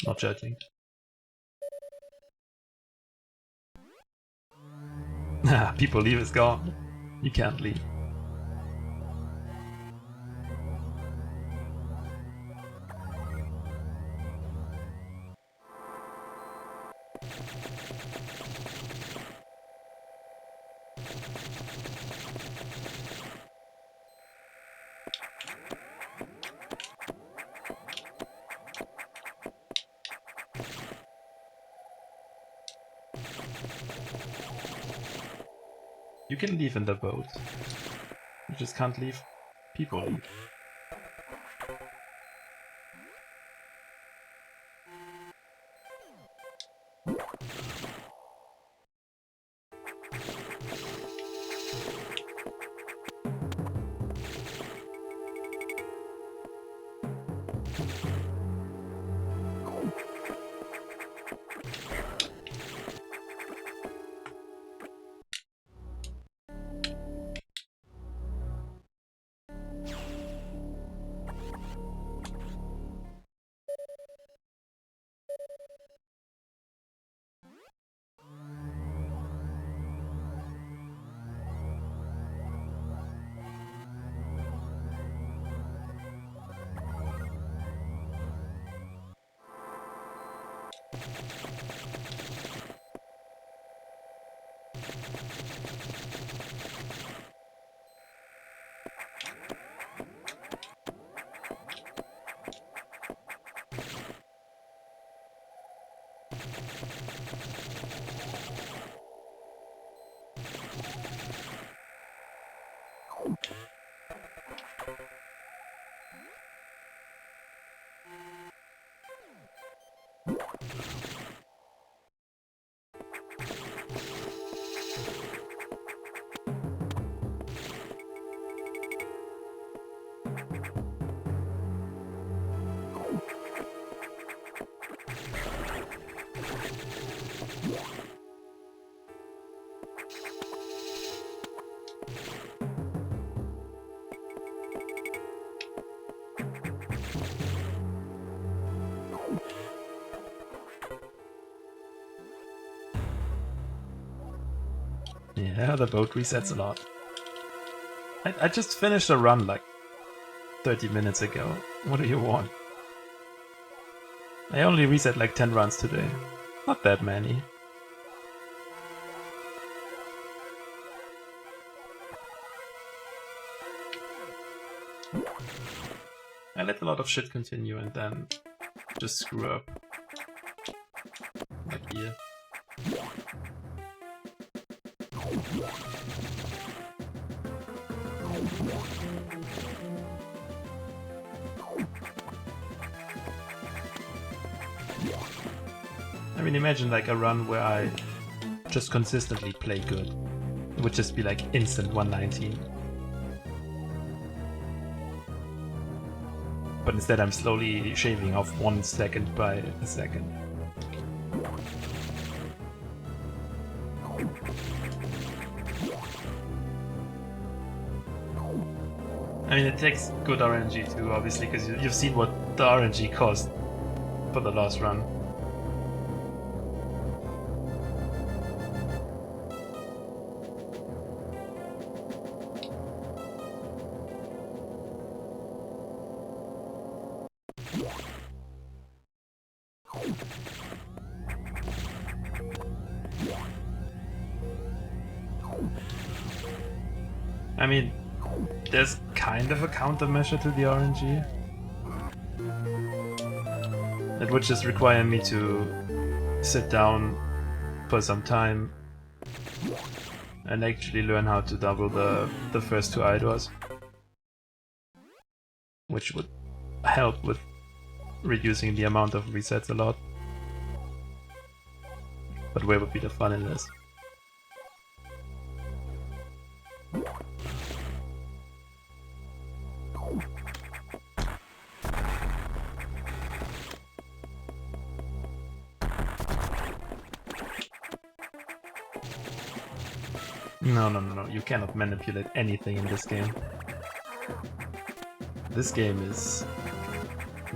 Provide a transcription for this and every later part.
Not judging. People leave is gone. You can't leave. You can leave in the boat. You just can't leave. People leave. Yeah, the boat resets a lot. I just finished a run like 30 minutes ago. What do you want? I only reset like 10 runs today. Not that many. I let a lot of shit continue and then just screw up. Like here. I mean, imagine like a run where I just consistently play good. It would just be like instant 119. But instead I'm slowly shaving off 1 second by a second. I mean, it takes good RNG too, obviously, because you've seen what the RNG cost for the last run. I mean, there's kind of a countermeasure to the RNG. It would just require me to sit down for some time and actually learn how to double the first 2 idols, which would help with reducing the amount of resets a lot. But where would be the fun in this? No, you cannot manipulate anything in this game. This game is...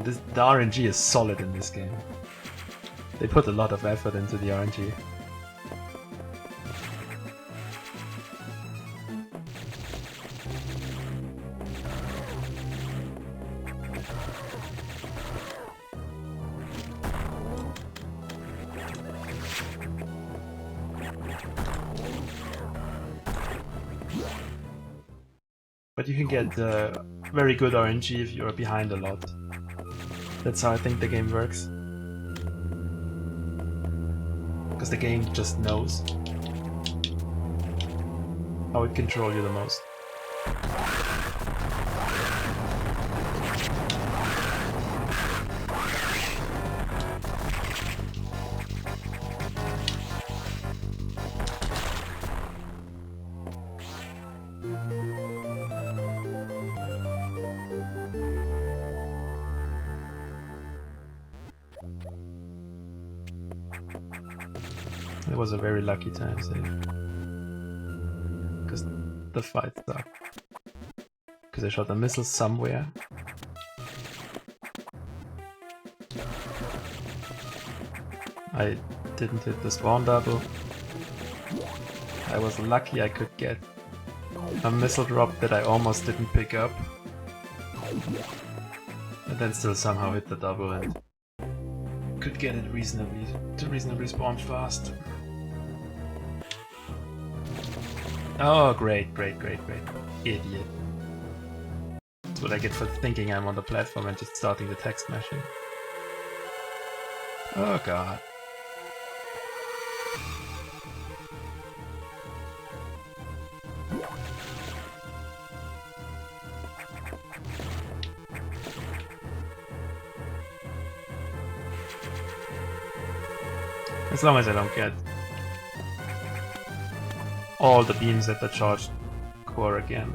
the RNG is solid in this game. They put a lot of effort into the RNG. But you can get very good RNG if you're behind a lot. That's how I think the game works. Because the game just knows how it controls you the most. It was a very lucky time save. Because the fight sucked. Because I shot a missile somewhere. I didn't hit the spawn double. I was lucky I could get a missile drop that I almost didn't pick up. And then still somehow hit the double and could get it reasonably spawn fast. Oh, great. Idiot. That's what I get for thinking I'm on the platform and just starting the text mashing. Oh god. As long as I don't get all the beams at the charged core again,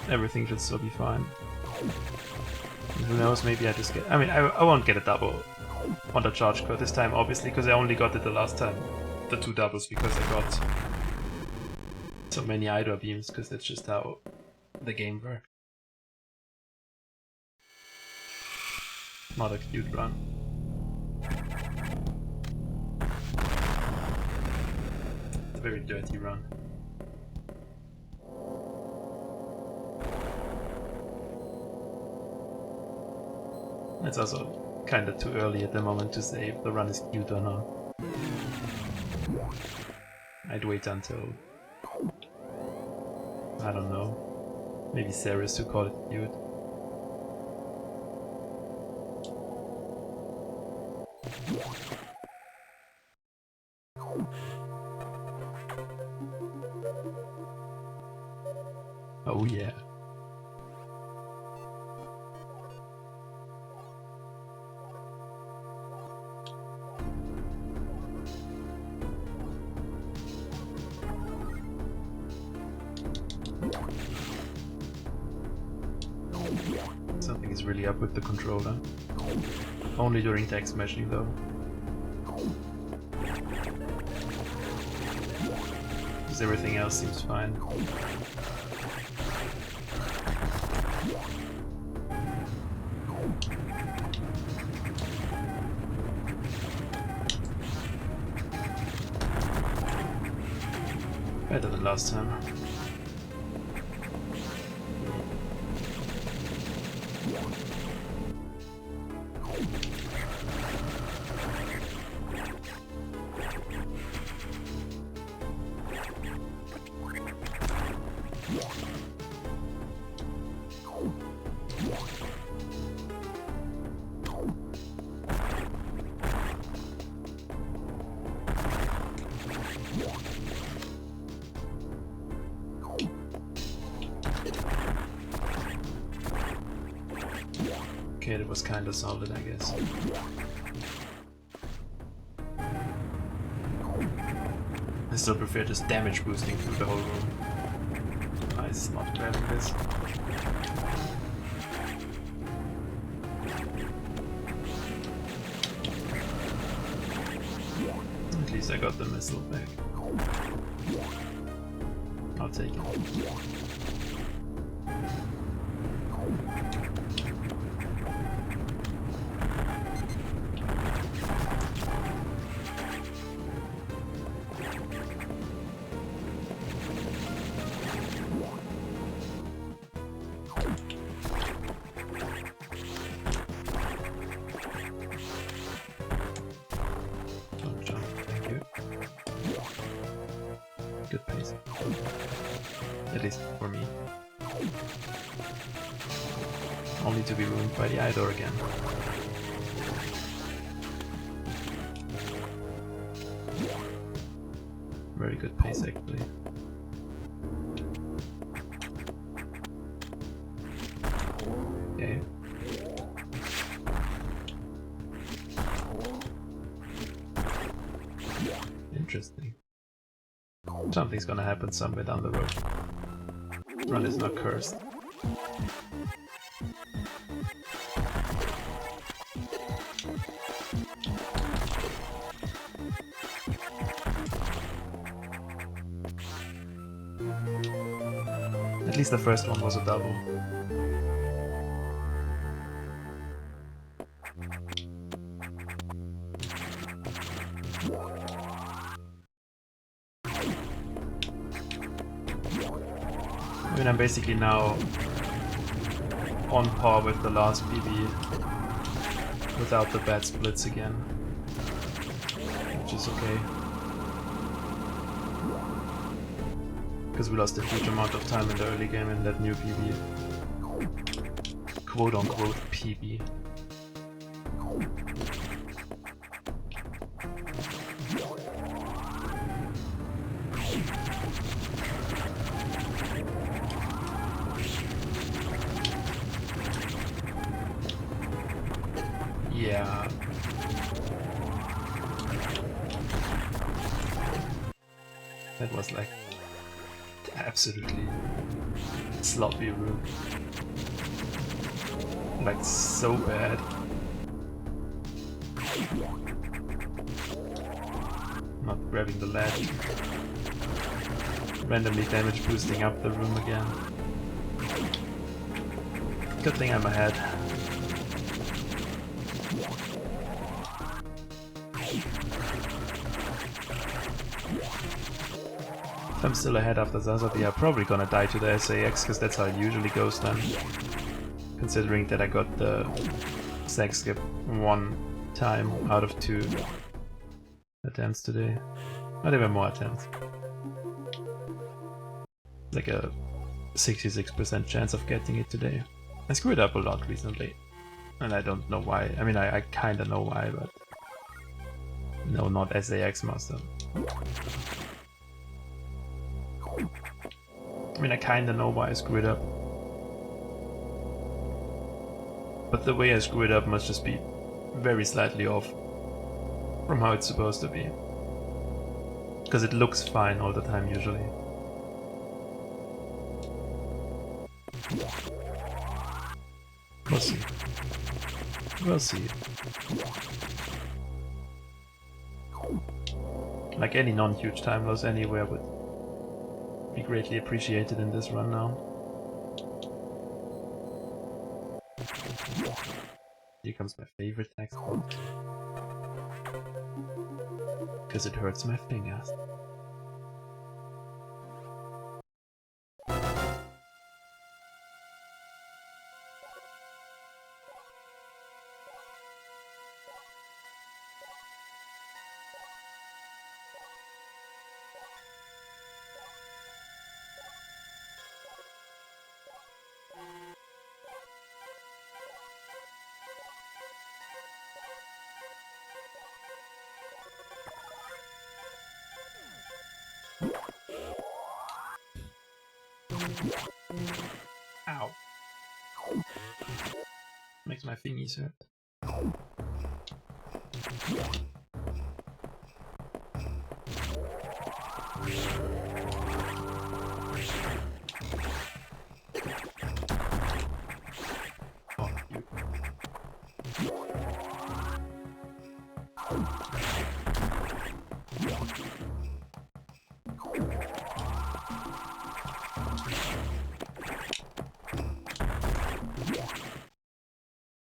everything should still be fine. And who knows, maybe I just get... I mean, I won't get a double on the charge core this time, obviously, because I only got it the last time. The 2 doubles, because I got so many idle beams, because that's just how the game works. Not a cute run. It's a very dirty run. It's also kinda too early at the moment to say if the run is cute or not. I'd wait until... I don't know. Maybe Ceres to call it cute. Oh yeah. Something is really up with the controller. Only during text mashing though. Because everything else seems fine. Better than last time. Okay, that was kinda solid, I guess. I still prefer just damage boosting through the whole room. Nice, not grabbing this. At least I got the missile back. I'll take it. At least for me. Only to be ruined by the Idor again. Very good pace actually. Okay. Interesting. Something's gonna happen somewhere down the road. Run is not cursed. At least the first one was a double. I mean, I'm basically now on par with the last PB without the bad splits again, which is okay. Because we lost a huge amount of time in the early game in that new PB. Quote unquote PB. Yeah. That was like absolutely sloppy room. Like so bad. Not grabbing the ledge. Randomly damage boosting up the room again. Good thing I'm ahead. If I'm still ahead after Zazabi, I'm probably gonna die to the SAX, because that's how it usually goes then. Considering that I got the SAX skip one time out of 2 attempts today. Not even more attempts. Like a 66% chance of getting it today. I screwed up a lot recently. And I don't know why. I mean, I kinda know why, but... No, not SAX master. I mean, I kinda know why I screwed up. But the way I screwed up must just be very slightly off from how it's supposed to be. Because it looks fine all the time, usually. We'll see. We'll see. Like any non-huge time loss anywhere would be greatly appreciated in this run now. Here comes my favorite text box. Because it hurts my fingers. Ow. Makes my fingies hurt. Oh, you.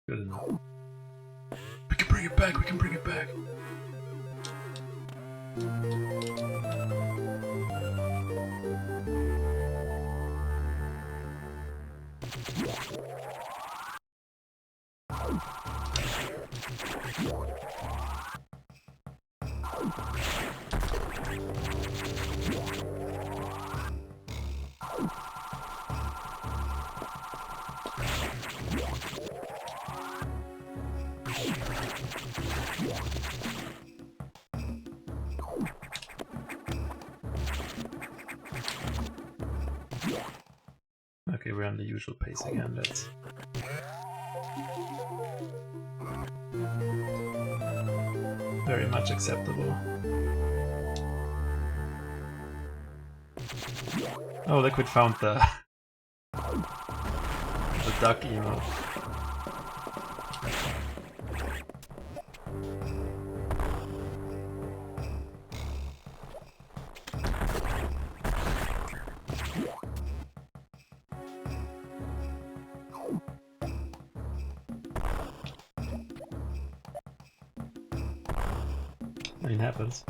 Good enough. We can bring it back, we can bring it back. Okay, we're on the usual pace again, that's... very much acceptable. Oh, Liquid found the... the duck emote. It happens.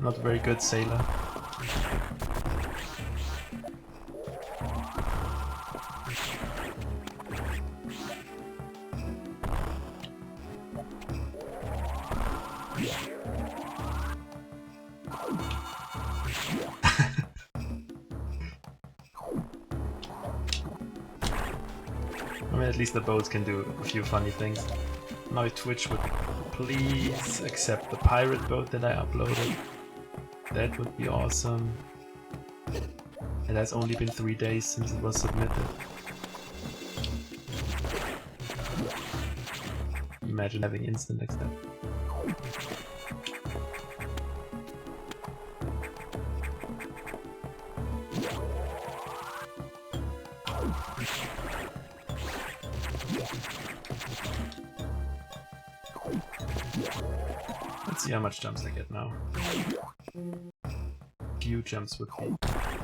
Not a very good sailor. I mean, at least the boats can do a few funny things. Now if Twitch would please accept the pirate boat that I uploaded. That would be awesome. It has only been 3 days since it was submitted. Imagine having instant accept. Let's see how much jumps I get now. Few jumps would be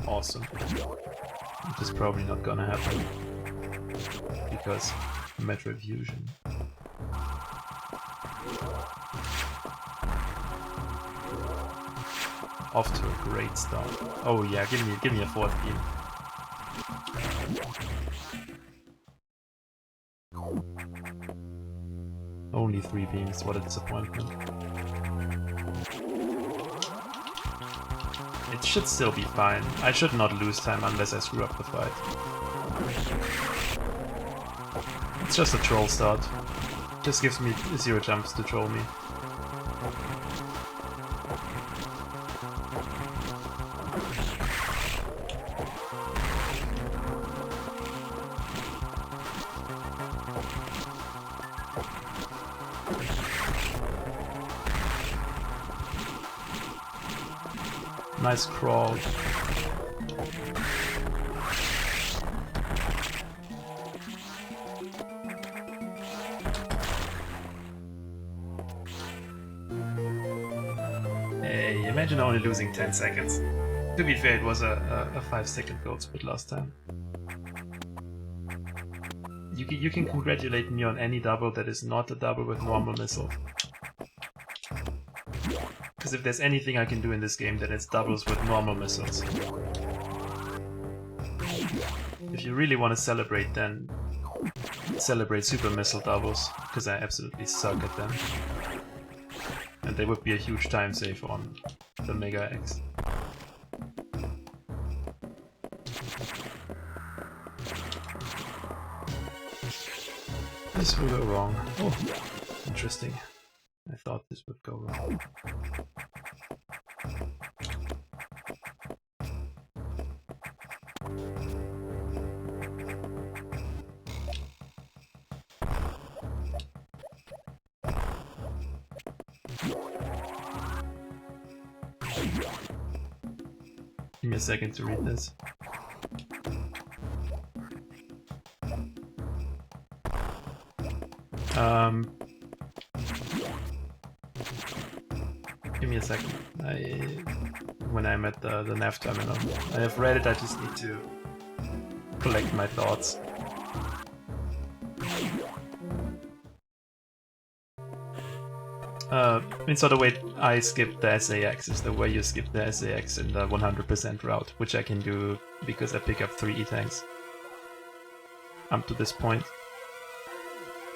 awesome. Which is probably not gonna happen. Because Metroid Fusion. Off to a great start. Oh yeah, give me a fourth beam. Only 3 beams, what a disappointment. It should still be fine. I should not lose time unless I screw up the fight. It's just a troll start. Just gives me 0 jumps to troll me. Nice crawl. Hey, imagine only losing 10 seconds. To be fair, it was a 5-second gold split last time. You can congratulate me on any double that is not a double with normal missile. Because if there's anything I can do in this game, then it's doubles with normal missiles. If you really want to celebrate, then celebrate super missile doubles, because I absolutely suck at them. And they would be a huge time save on the Mega X. This will go wrong. Oh, interesting. I thought this would go wrong. Give me a second to read this. Give me a second. When I'm at the nav terminal. I have read it, I just need to collect my thoughts. It's not the way I skipped the SAX, is the way you skip the SAX in the 100% route, which I can do because I pick up 3 E-tanks up to this point.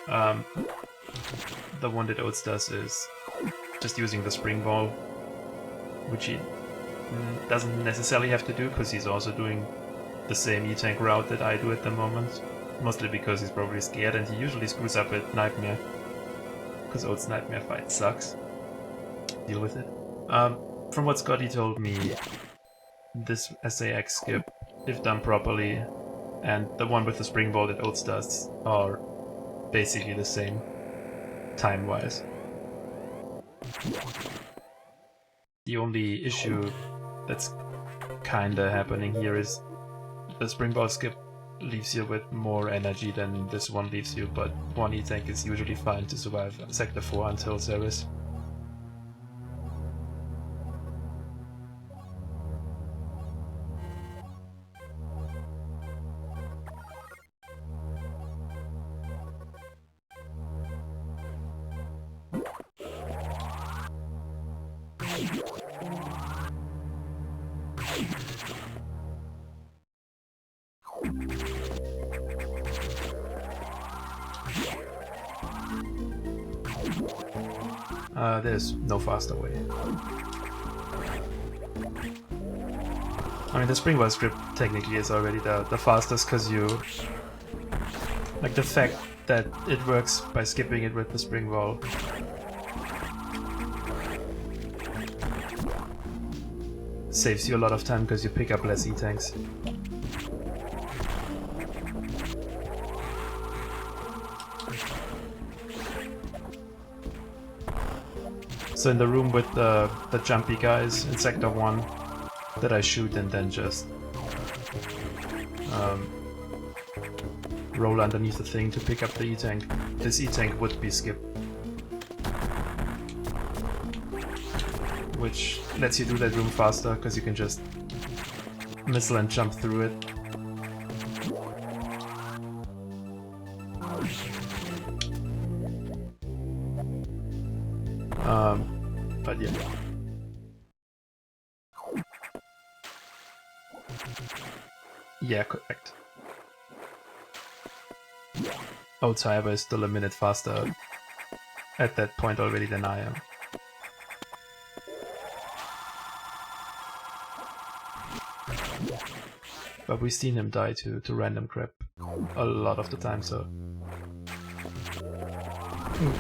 The one that Oates does is just using the spring ball, which he doesn't necessarily have to do because he's also doing the same E-tank route that I do at the moment. Mostly because he's probably scared and he usually screws up at Nightmare. Because Oates' Nightmare fight sucks. Deal with it. From what Scotty told me, this SAX skip, if done properly, and the one with the spring ball that Oats does are basically the same, time-wise. The only issue that's kinda happening here is the spring ball skip leaves you with more energy than this one leaves you, but one E-Tank is usually fine to survive Sector 4 until Ceres. There's no faster way. I mean, the springboard script technically is already the fastest, because you... like, the fact that it works by skipping it with the spring ball saves you a lot of time, because you pick up less E-Tanks. So in the room with the jumpy guys in Sector 1 that I shoot and then just roll underneath the thing to pick up the E-Tank, this E-Tank would be skipped. Which lets you do that room faster, because you can just missile and jump through it. But yeah. Yeah, correct. Oats, however, is still a minute faster at that point already than I am. But we've seen him die to random crap a lot of the time, so...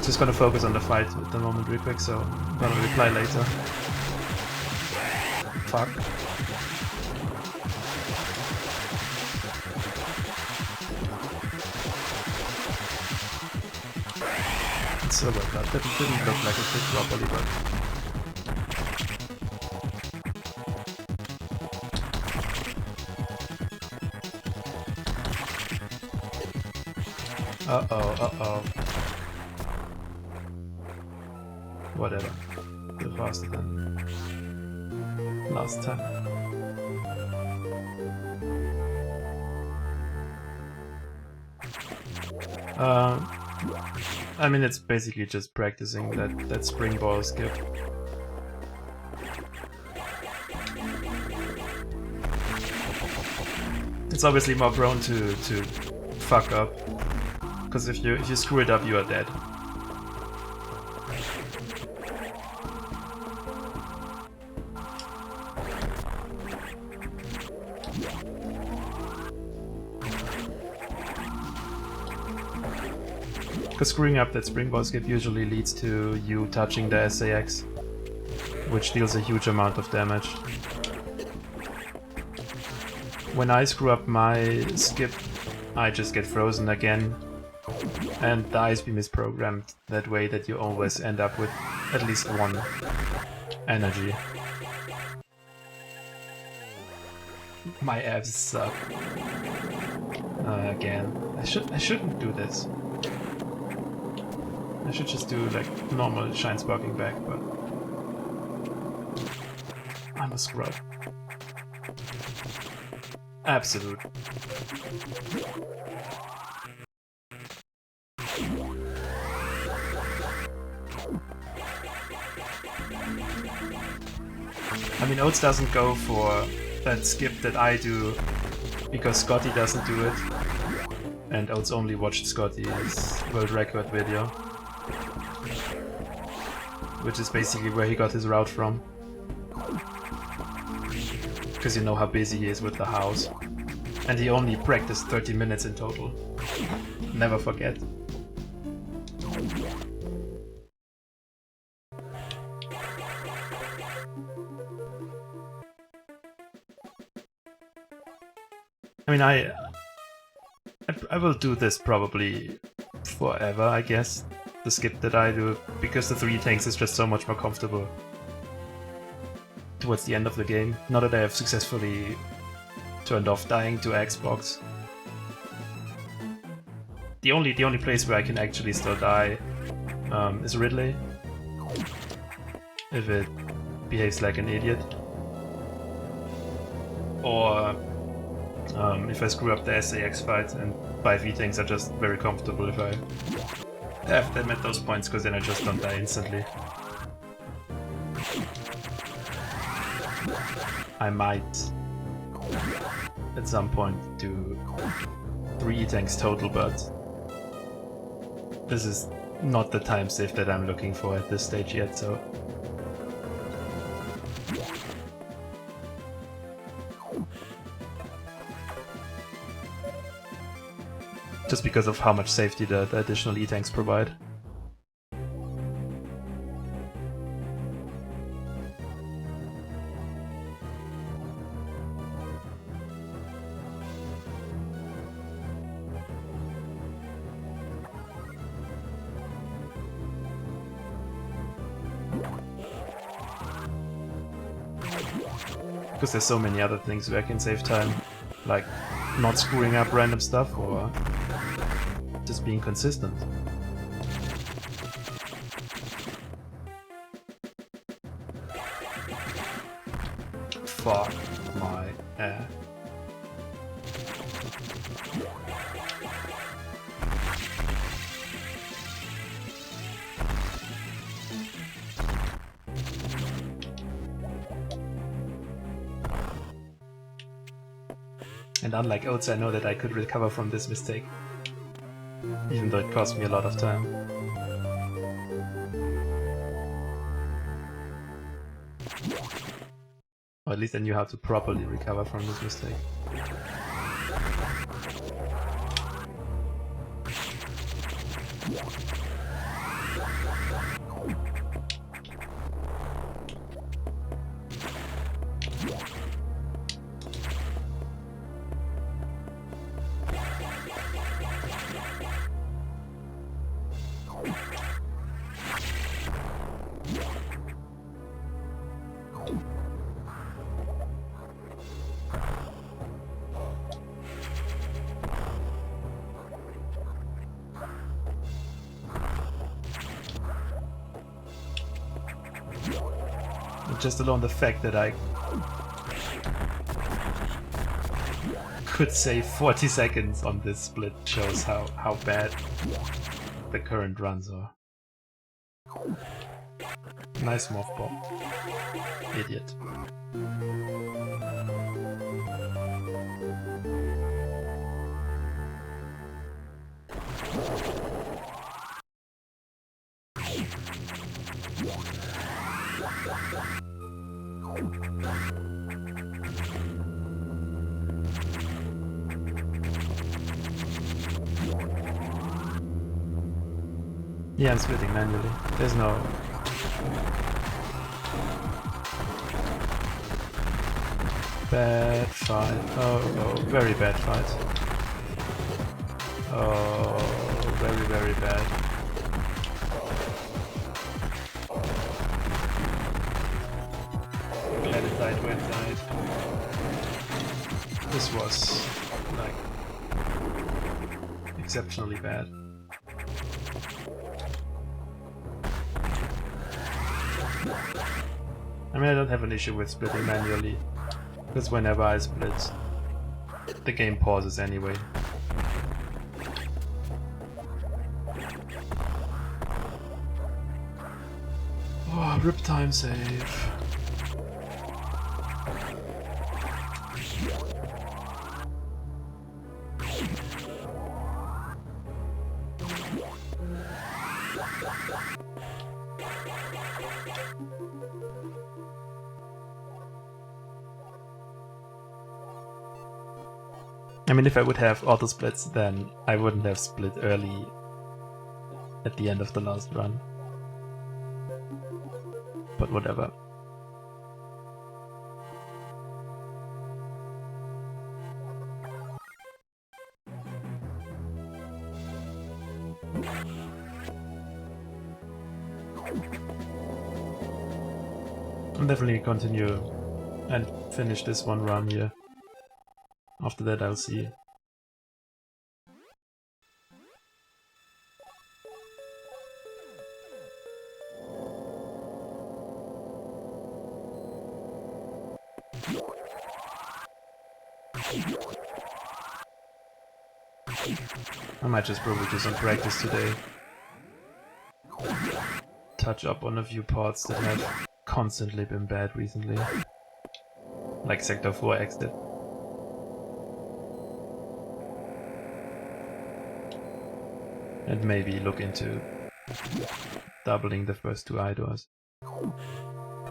just gonna focus on the fight at the moment real quick, so I'm gonna reply later. Fuck. It's so bad, that didn't look like it fit properly, but... uh-oh. Whatever. Still faster than last time. I mean, it's basically just practicing that spring ball skip. It's obviously more prone to fuck up, because if you screw it up, you are dead. Because screwing up that springboard skip usually leads to you touching the SAX, which deals a huge amount of damage. When I screw up my skip, I just get frozen again, and the ice beam is programmed that way that you always end up with at least one energy. My abs suck. Again, I shouldn't do this. I should just do like normal shine sparking back, but I'm a scrub. Absolute. I mean, Oats doesn't go for that skip that I do because Scotty doesn't do it, and Oats only watched Scotty's world record video, which is basically where he got his route from. Because you know how busy he is with the house. And he only practiced 30 minutes in total. Never forget. I mean, I will do this probably forever, I guess. The skip that I do, because the 3 tanks is just so much more comfortable towards the end of the game. Now that I have successfully turned off dying to Xbox. The only place where I can actually still die is Ridley. If it behaves like an idiot. Or if I screw up the SAX fight, and 5e tanks are just very comfortable if I have them at those points, because then I just don't die instantly. I might at some point do 3 tanks total, but this is not the time save that I'm looking for at this stage yet, so... Just because of how much safety the additional E-tanks provide. Because there's so many other things where I can save time, like not screwing up random stuff or just being consistent. Fuck my ass. And unlike Oats, I know that I could recover from this mistake, even though it cost me a lot of time. Or at least I knew how to properly recover from this mistake. Just alone the fact that I could save 40 seconds on this split shows how bad the current runs are. Nice morph bomb. Idiot. Yeah, I'm splitting manually. There's no... Bad fight. Oh, very bad fight. Oh, very bad. Glad it died when it died. This was, like, exceptionally bad. I mean, I don't have an issue with splitting manually, because whenever I split, the game pauses anyway. Oh, rip time save. I mean, if I would have auto splits, then I wouldn't have split early at the end of the last run. But whatever. I'll definitely continue and finish this one run here. After that I'll see. I might just probably do some practice today. Touch up on a few parts that have constantly been bad recently. Like Sector 4 exit. And maybe look into doubling the first 2 eye doors.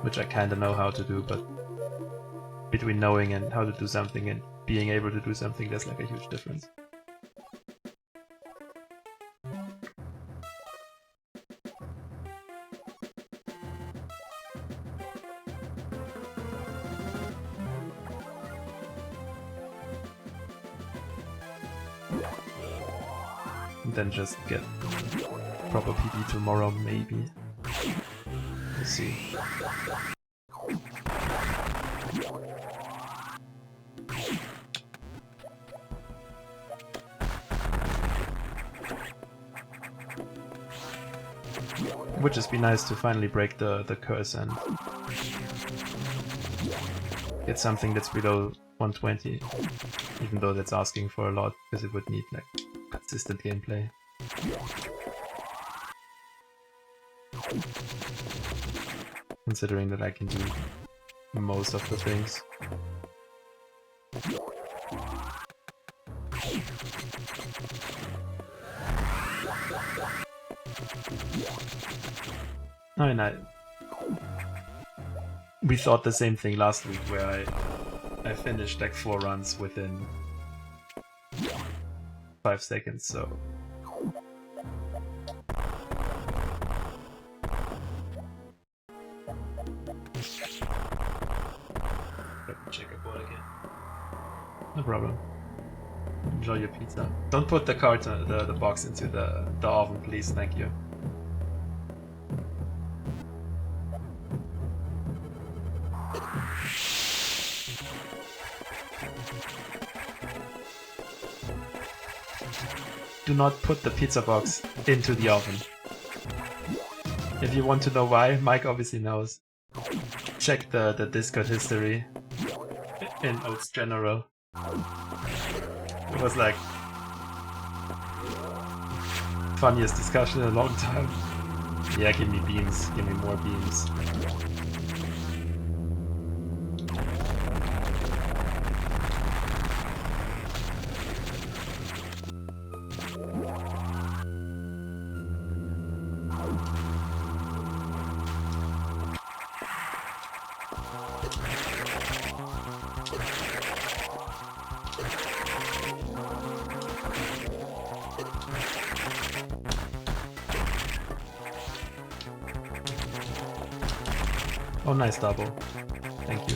Which I kinda know how to do, but between knowing and how to do something and being able to do something, there's like a huge difference. And then just get proper PD tomorrow, maybe. We'll see. Would just be nice to finally break the curse and get something that's below 120, even though that's asking for a lot, because it would need like consistent gameplay. Considering that I can do most of the things. I mean, we thought the same thing last week, where I finished like 4 runs within 5 seconds, so... Let me check a board again. No problem. Enjoy your pizza. Don't put the the box into the oven, please, thank you. Do not put the pizza box into the oven. If you want to know why, Mike obviously knows. Check the Discord history in Oats General. It was like funniest discussion in a long time. Yeah, give me beans, give me more beans. Oh, nice double. Thank you.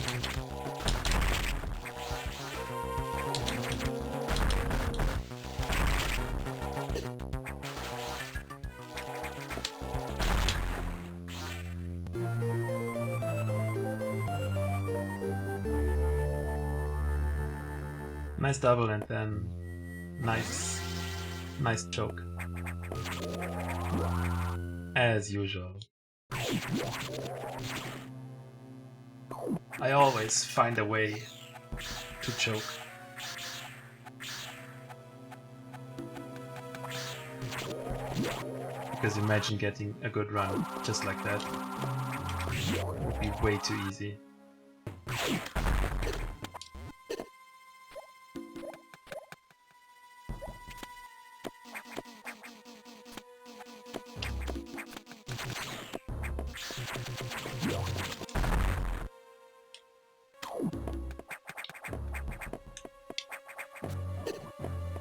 Nice double and then nice choke. As usual. I always find a way to choke. Because imagine getting a good run just like that. It would be way too easy.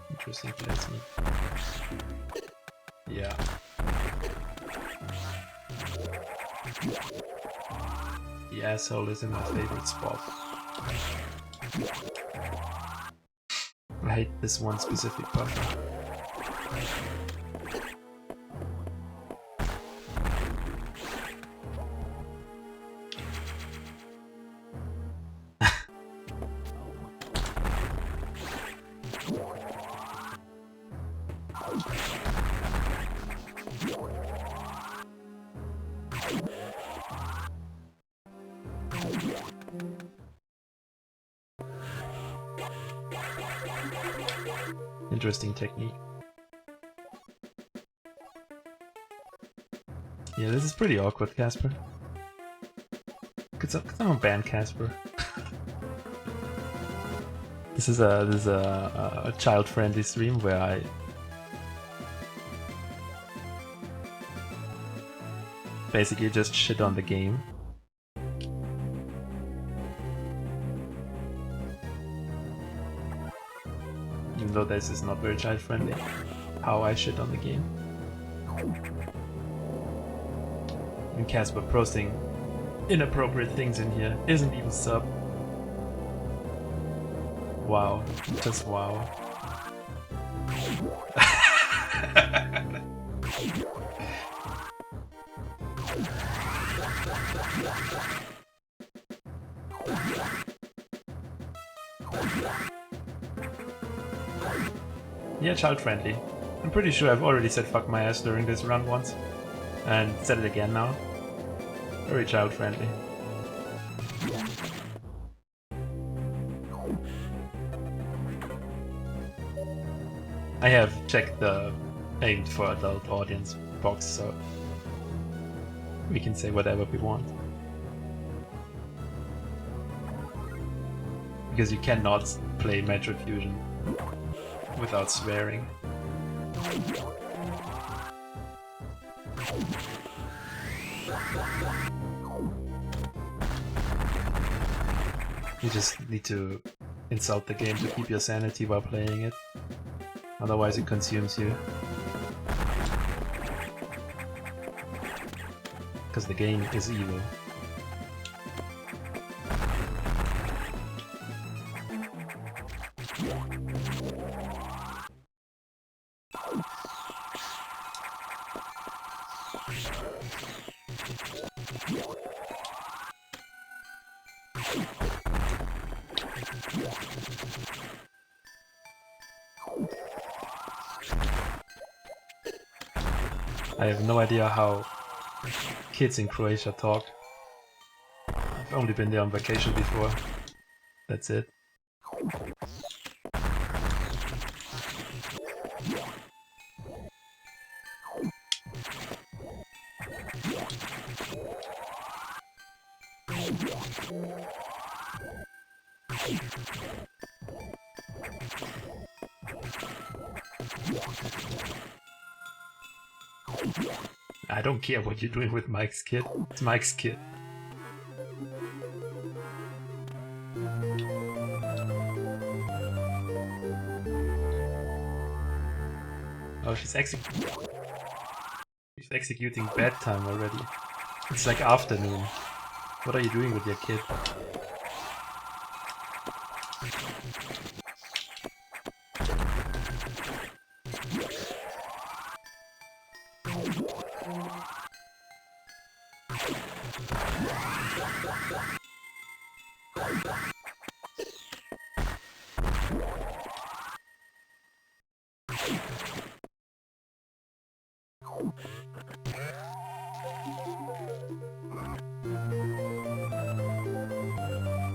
Interesting placement. Yeah. The asshole is in my favorite spot. I hate this one specific buffer. Interesting technique. Yeah, this is pretty awkward, Casper. Could someone ban Casper? This is a child-friendly stream where I basically just shit on the game. Even though this is not very child-friendly, how I shit on the game. And Casper posting inappropriate things in here isn't even sub. Wow, just wow. Yeah, child-friendly. I'm pretty sure I've already said fuck my ass during this run once. And said it again now. Very child-friendly. I have checked the aimed for adult audience box, so we can say whatever we want. Because you cannot play Metroid Fusion without swearing. You just need to insult the game to keep your sanity while playing it. Otherwise it consumes you. Because the game is evil. I have no idea how kids in Croatia talk. I've only been there on vacation before. That's it. I don't care what you're doing with Mike's kid. It's Mike's kid. Oh, she's executing bedtime already. It's like afternoon. What are you doing with your kid?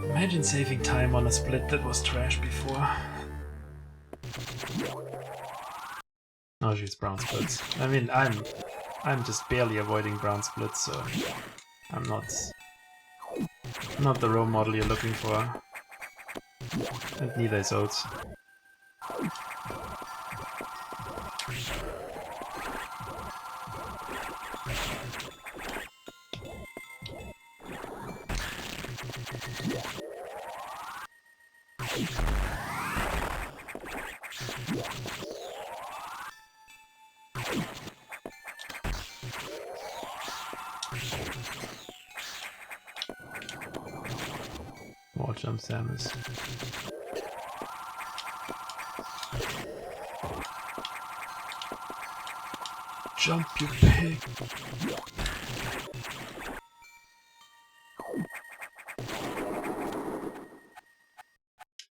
Imagine saving time on a split that was trash before. Oh, she's brown splits. I mean, I'm just barely avoiding brown splits, so I'm not the role model you're looking for. And neither is Oats. Wall jump Samus. Jump, you pig!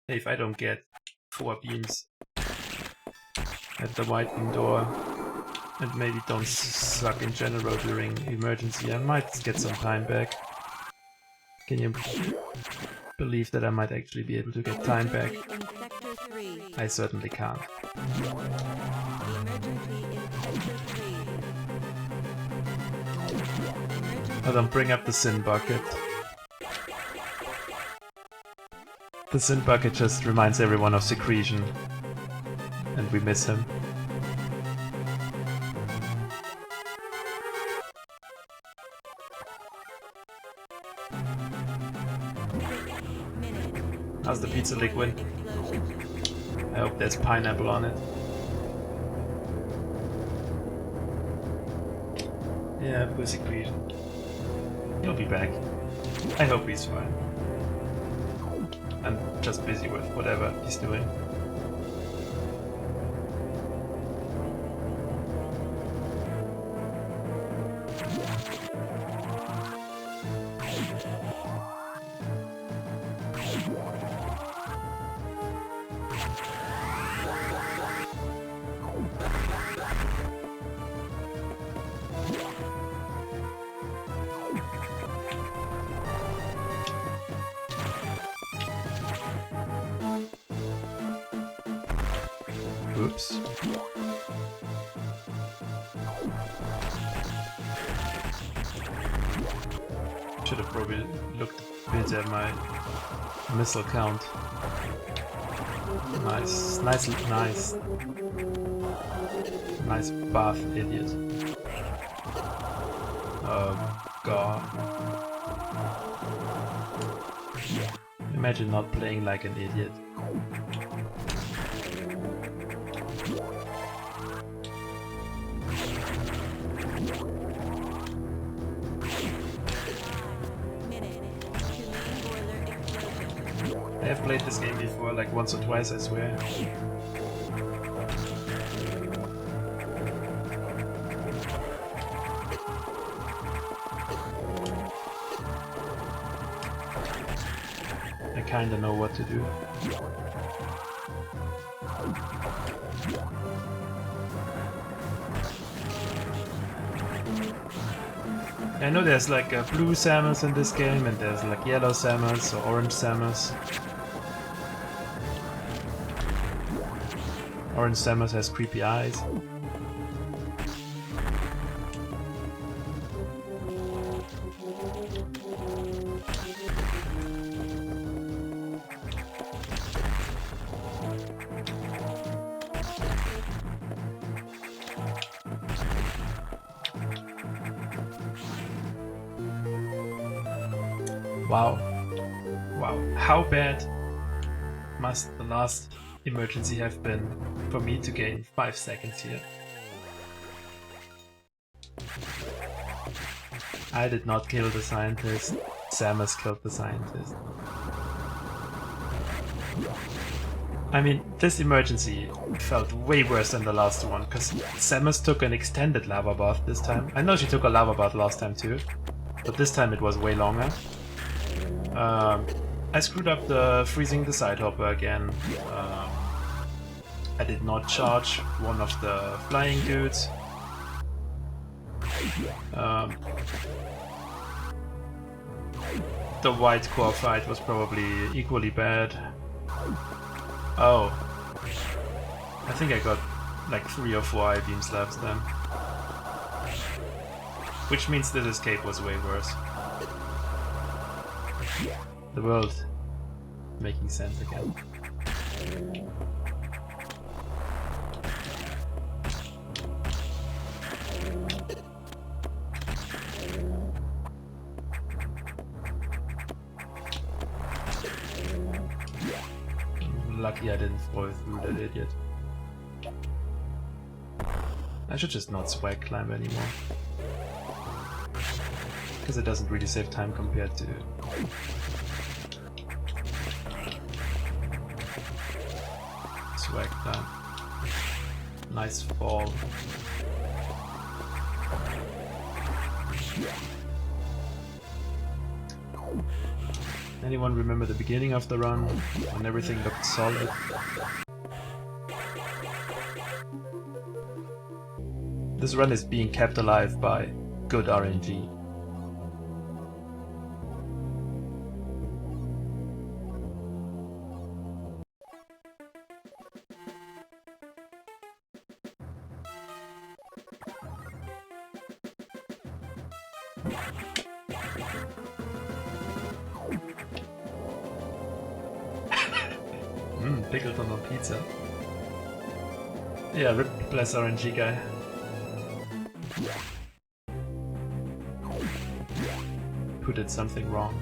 Hey, if I don't get 4 beams at the white beam door, and maybe don't suck in general during emergency, I might get some time back. Can you believe that I might actually be able to get time back? I certainly can't. I don't bring up the sin bucket. The sin bucket just reminds everyone of Secretion, and we miss him. How's the pizza liquid? I hope there's pineapple on it. Yeah, poor Secretion. He'll be back. I hope he's fine. I'm just busy with whatever he's doing. Oops. Should have probably looked a bit at my missile count. Nice, nice, nice. Nice bath, idiot. Oh god. Imagine not playing like an idiot. I have played this game before, like once or twice, I swear. I kinda know what to do. I know there's like blue Samus in this game, and there's like yellow Samus or orange Samus. Orange Samus has creepy eyes. Wow. Wow. How bad must the last emergency have been for me to gain 5 seconds here? I did not kill the scientist. Samus killed the scientist. I mean, this emergency felt way worse than the last one, because Samus took an extended lava bath this time. I know she took a lava bath last time too, but this time it was way longer. I screwed up the freezing the side hopper again. I did not charge one of the flying dudes. The white core fight was probably equally bad. Oh. I think I got like 3 or 4 I-beams left then. Which means this escape was way worse. The world making sense again. Lucky I didn't fall through that idiot. I should just not swag climb anymore. Because it doesn't really save time compared to... swag climb. Nice fall. Anyone remember the beginning of the run, when everything looked solid? This run is being kept alive by good RNG. Pickled on pizza. Yeah, rip bless RNG guy. Who did something wrong?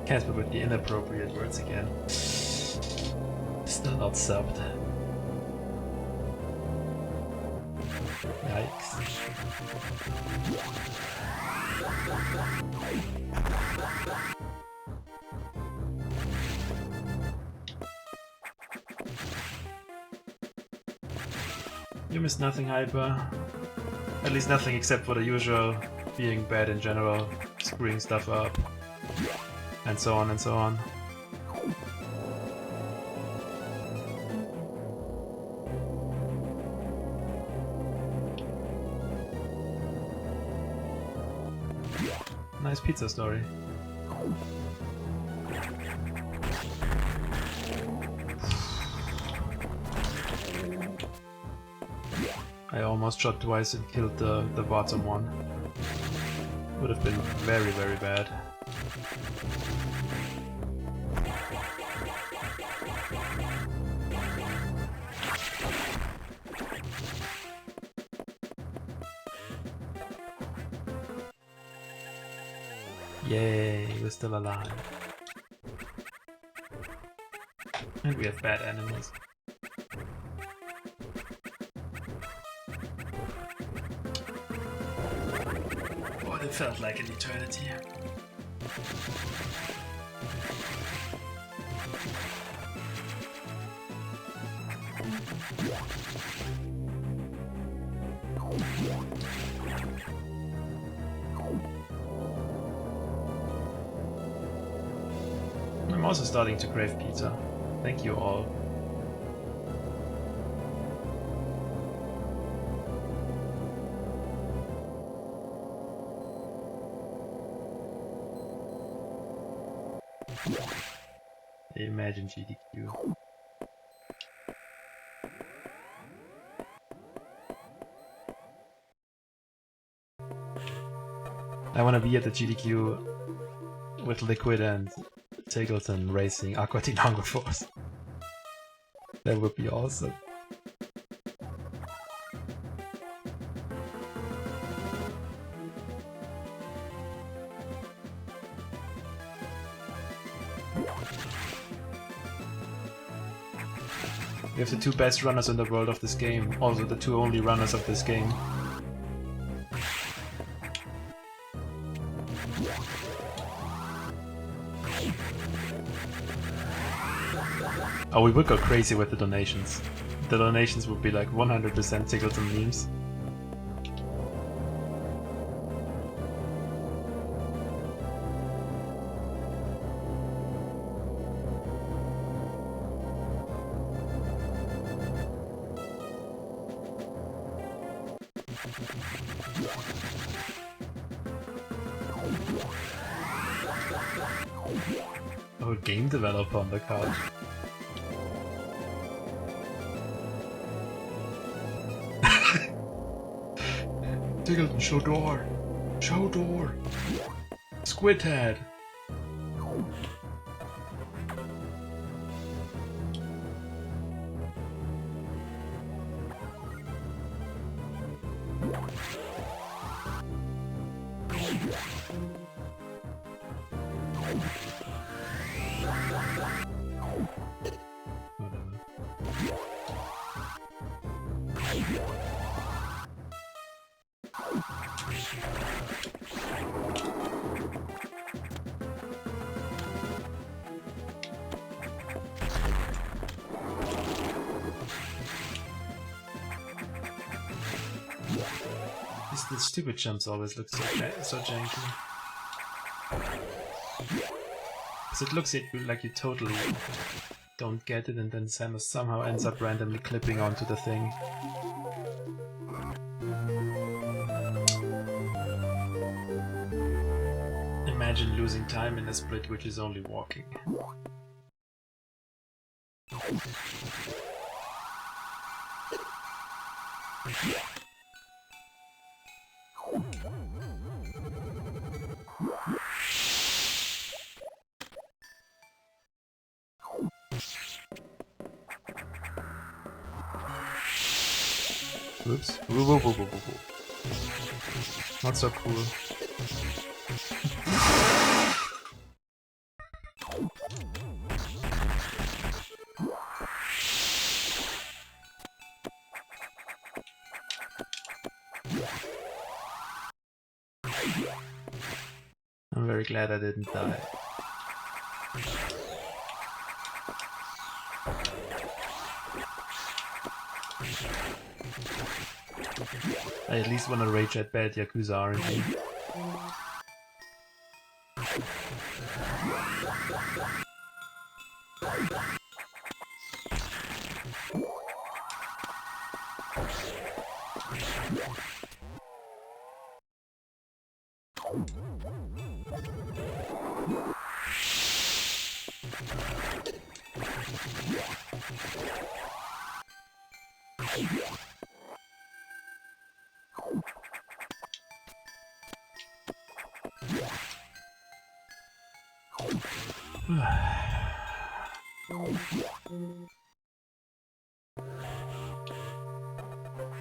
Casper with the inappropriate words again. Still not subbed. Yikes. You missed nothing, Hyper. At least nothing except for the usual being bad in general, screwing stuff up, and so on and so on. Nice pizza story. I almost shot twice and killed the bottom one. Would have been very, very bad. Yay, we're still alive. And we have bad animals. Oh, it felt like an eternity. I'm also starting to crave pizza. Thank you all. Imagine GDQ. I wanna be at the GDQ with Liquid and Tiggleton racing Aqua Teen Hunger Force. That would be awesome. We have the two best runners in the world of this game, also the two only runners of this game. Oh, we would go crazy with the donations. The donations would be like 100% Tiggleton memes. Oh, game developer on the couch. Tiggleton, show door! Show door! Squid head! The stupid jumps always look so janky. Because it looks like you totally don't get it and then Samus somehow ends up randomly clipping onto the thing. Imagine losing time in a split which is only walking. Oops. Woo, woo, woo, woo, woo, woo. Not so cool. I'm very glad I didn't die. I at least want to rage at bad Yakuza RNG.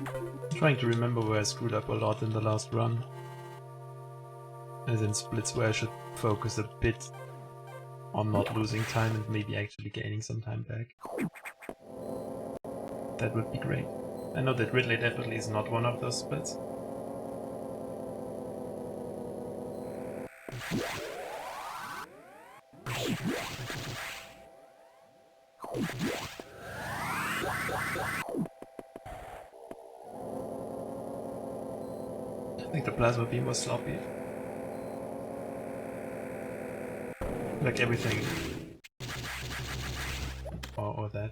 I'm trying to remember where I screwed up a lot in the last run. As in splits where I should focus a bit on not losing time and maybe actually gaining some time back. That would be great. I know that Ridley definitely is not one of those splits. I think the plasma beam was sloppy. Like everything. Or that.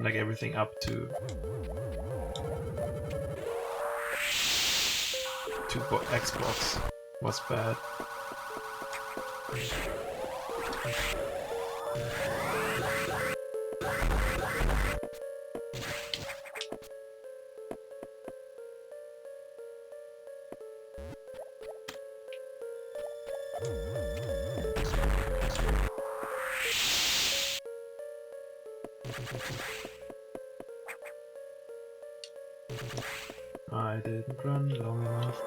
Like everything up to Xbox was bad. I didn't run long enough.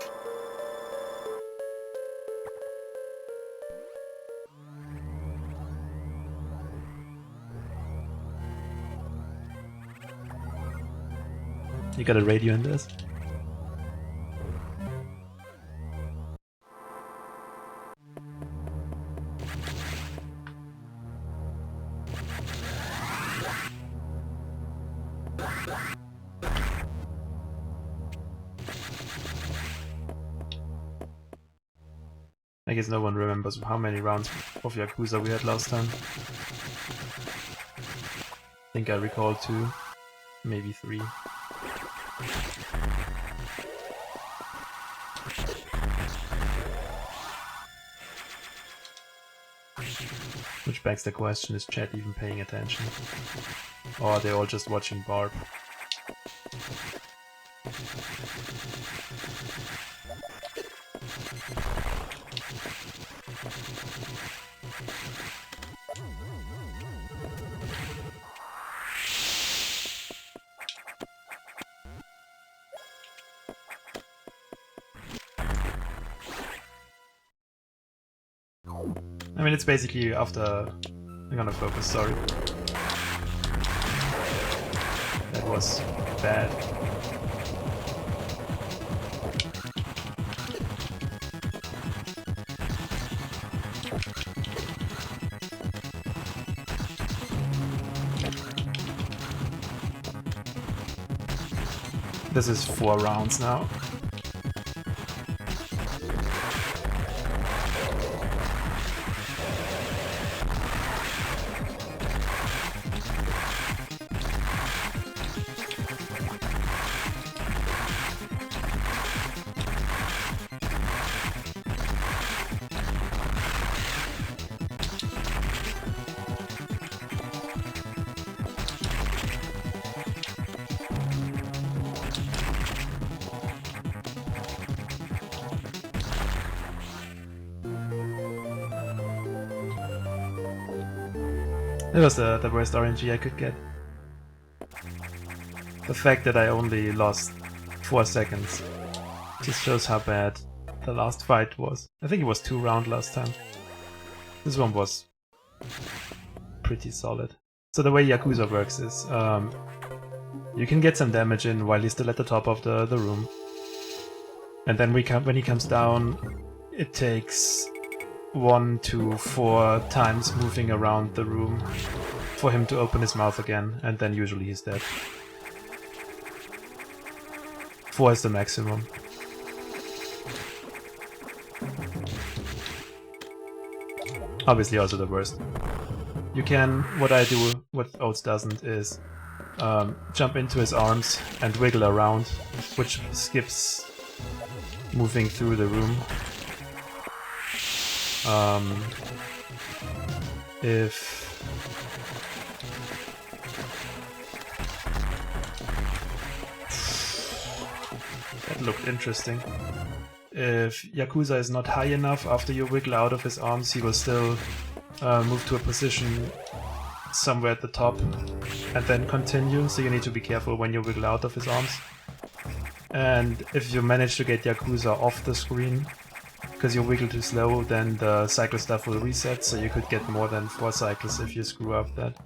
You got a radio in this? I guess no one remembers how many rounds of Yakuza we had last time. I think I recall 2, maybe 3. Which begs the question, is chat even paying attention? Or are they all just watching Barb? I mean, it's basically after... I'm gonna focus, sorry. That was bad. This is 4 rounds now. It was the worst RNG I could get. The fact that I only lost 4 seconds just shows how bad the last fight was. I think it was 2 round last time. This one was pretty solid. So the way Yakuza works is you can get some damage in while he's still at the top of the room. And then when he comes down, it takes 1 to 4 times moving around the room for him to open his mouth again, and then usually he's dead. 4 is the maximum. Obviously also the worst. You can, what I do, what Oates doesn't, is jump into his arms and wiggle around, which skips moving through the room. If that looked interesting. If Yakuza is not high enough after you wiggle out of his arms, he will still move to a position somewhere at the top and then continue, so you need to be careful when you wiggle out of his arms. And if you manage to get Yakuza off the screen, because you wiggle too slow, then the cycle stuff will reset, so you could get more than 4 cycles if you screw up that.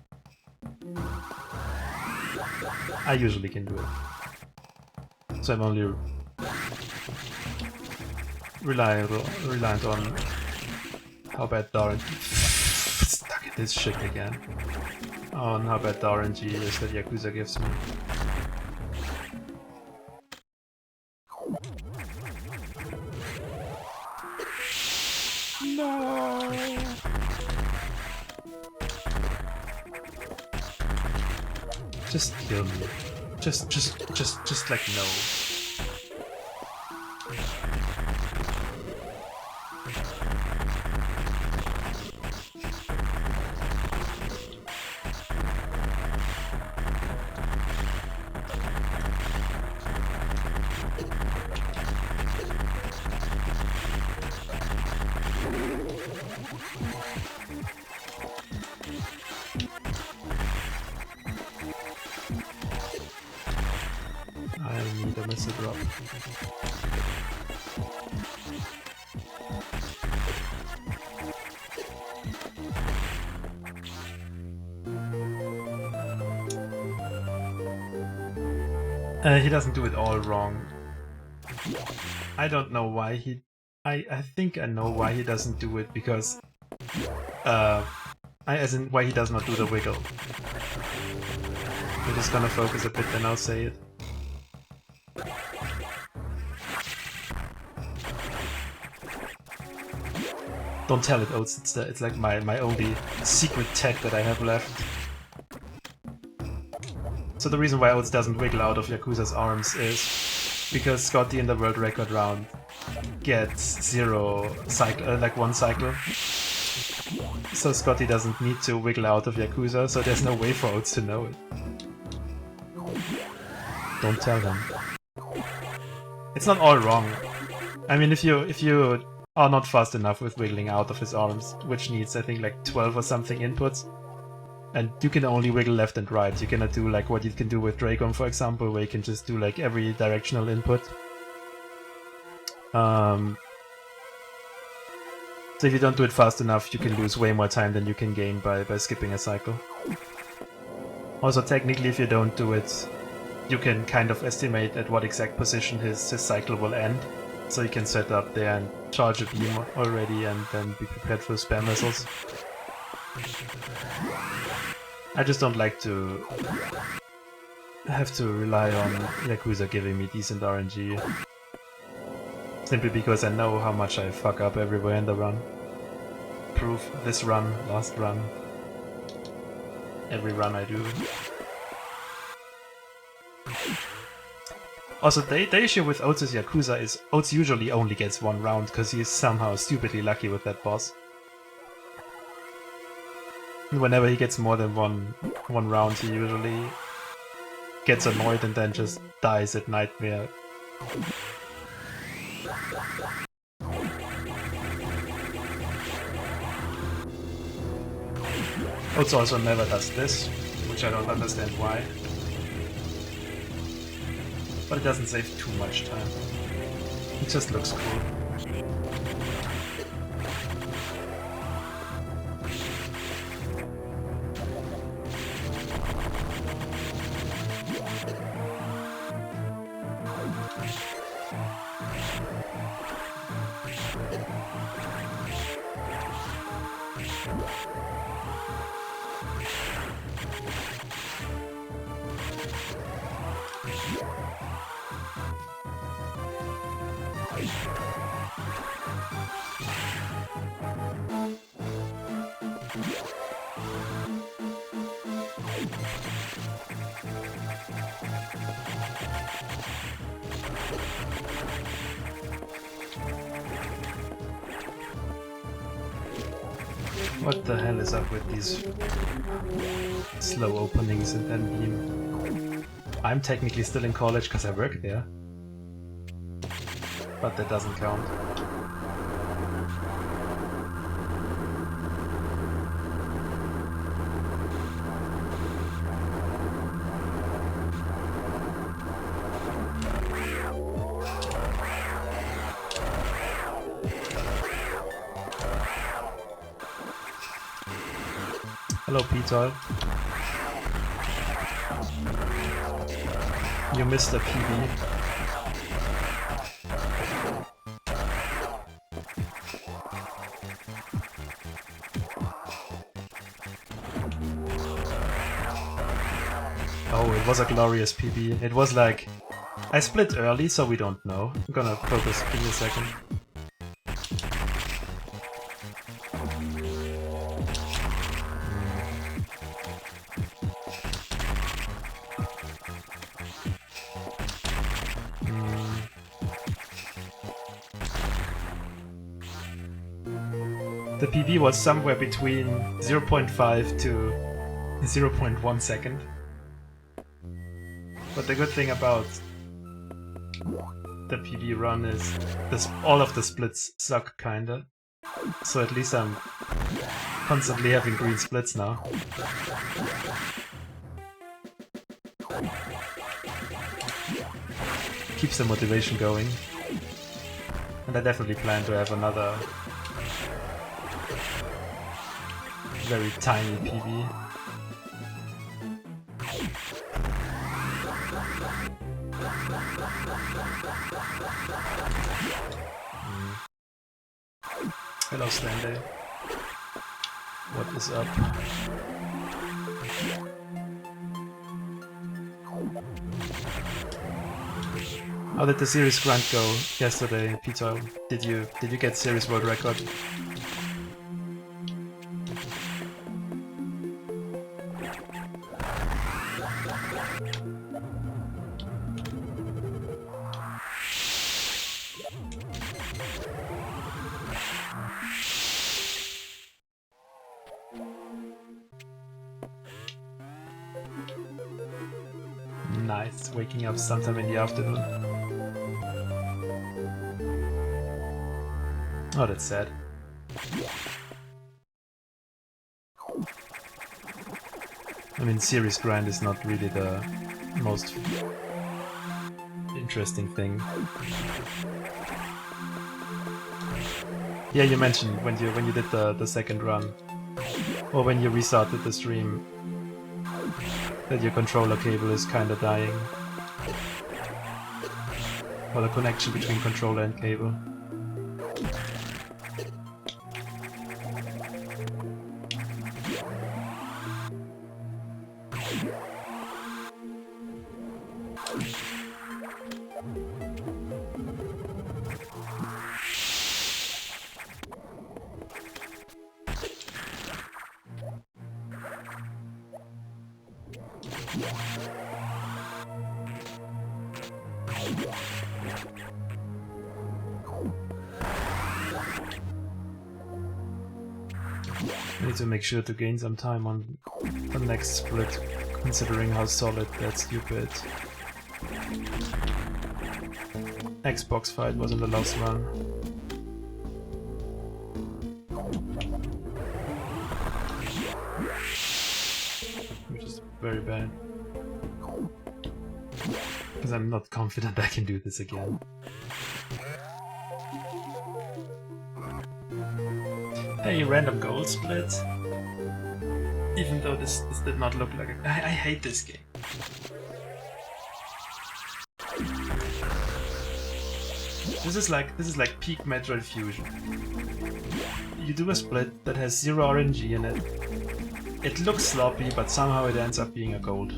I usually can do it. So I'm only reliant on how bad the RNG... Stuck at this shit again. On how bad the RNG is that Yakuza gives me. No. Just kill me. Just like no. I need a missile drop. He doesn't do it all wrong. I don't know why he... I think I know why he doesn't do it, because... as in, why he does not do the wiggle. I'm just gonna focus a bit, then I'll say it. Don't tell it, Oates. It's like my only secret tech that I have left. So the reason why Oates doesn't wiggle out of Yakuza's arms is because Scotty in the world record round gets 0 cycle, like 1 cycle. So Scotty doesn't need to wiggle out of Yakuza, so there's no way for Oates to know it. Don't tell him. It's not all wrong. I mean, if you are not fast enough with wiggling out of his arms, which needs I think like 12 or something inputs, and you can only wiggle left and right. You cannot do like what you can do with Dragon, for example, where you can just do like every directional input. So if you don't do it fast enough, you can lose way more time than you can gain by skipping a cycle. Also, technically, if you don't do it, you can kind of estimate at what exact position his cycle will end. So you can set up there and charge a beam already and then be prepared for spam missiles. I just don't like to have to rely on Yakuza giving me decent RNG. Simply because I know how much I fuck up everywhere in the run. Proof, this run, last run, every run I do. Also, the issue with Oates' Yakuza is Oates usually only gets 1 round because he is somehow stupidly lucky with that boss. And whenever he gets more than one round, he usually gets annoyed and then just dies at Nightmare. It also never does this, which I don't understand why. But it doesn't save too much time. It just looks cool. What the hell is up with these slow openings in NMC? I'm technically still in college because I work there, but that doesn't count. Hello, Peter. You missed the PB. Oh, it was a glorious PB. It was like... I split early, so we don't know. I'm gonna focus. Give me a second. The PB was somewhere between 0.5 to 0.1 second. But the good thing about the PB run is this, all of the splits suck kinda. So at least I'm constantly having green splits now. Keeps the motivation going. And I definitely plan to have another very tiny PB. Hello, Stanley. What is up? How did the series grind go yesterday, Peter? Did you get series world record? Nice, waking up sometime in the afternoon. Oh, that's sad. I mean, series grind is not really the most interesting thing. Yeah, you mentioned when you did the second run, or when you restarted the stream, that your controller cable is kinda dying. Or the connection between controller and cable. I need to make sure to gain some time on the next split, considering how solid that stupid Xbox fight was in the last run. very bad. Because I'm not confident I can do this again. Hey, random goal split. Even though this did not look like a... I hate this game. This is like peak Metroid Fusion. You do a split that has 0 RNG in it. It looks sloppy, but somehow it ends up being a gold.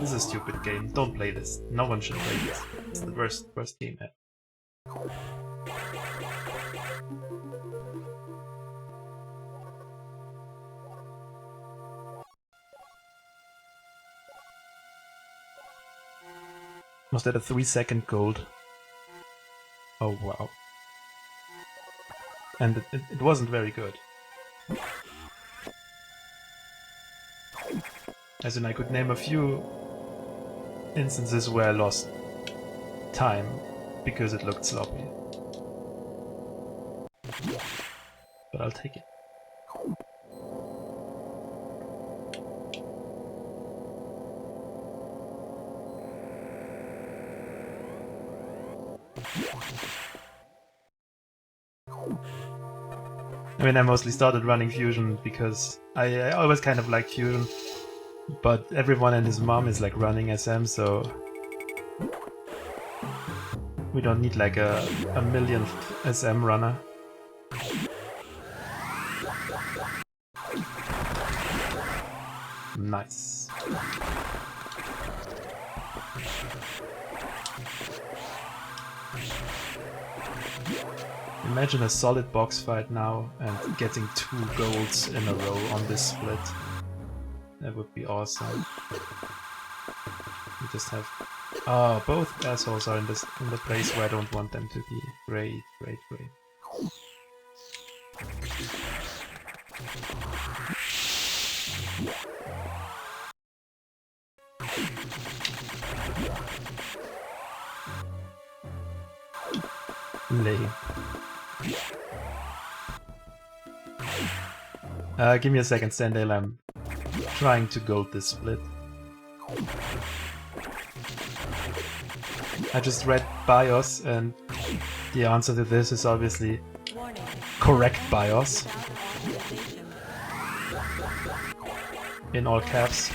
This is a stupid game. Don't play this. No one should play this. It's the worst game ever. Was that a 3-second gold? Oh wow. And it wasn't very good. As in, I could name a few instances where I lost time because it looked sloppy. But I'll take it. I mean, I mostly started running Fusion because I always kind of liked Fusion, but everyone and his mom is like running SM, so we don't need like a millionth SM runner. Nice. Imagine a solid box fight now and getting 2 golds in a row on this split. That would be awesome. We just have... Oh, both assholes are in the place where I don't want them to be. Great, great, great. Lame. Give me a second, Standale, I'm trying to gold this split. I just read BIOS and the answer to this is obviously correct BIOS. In all caps.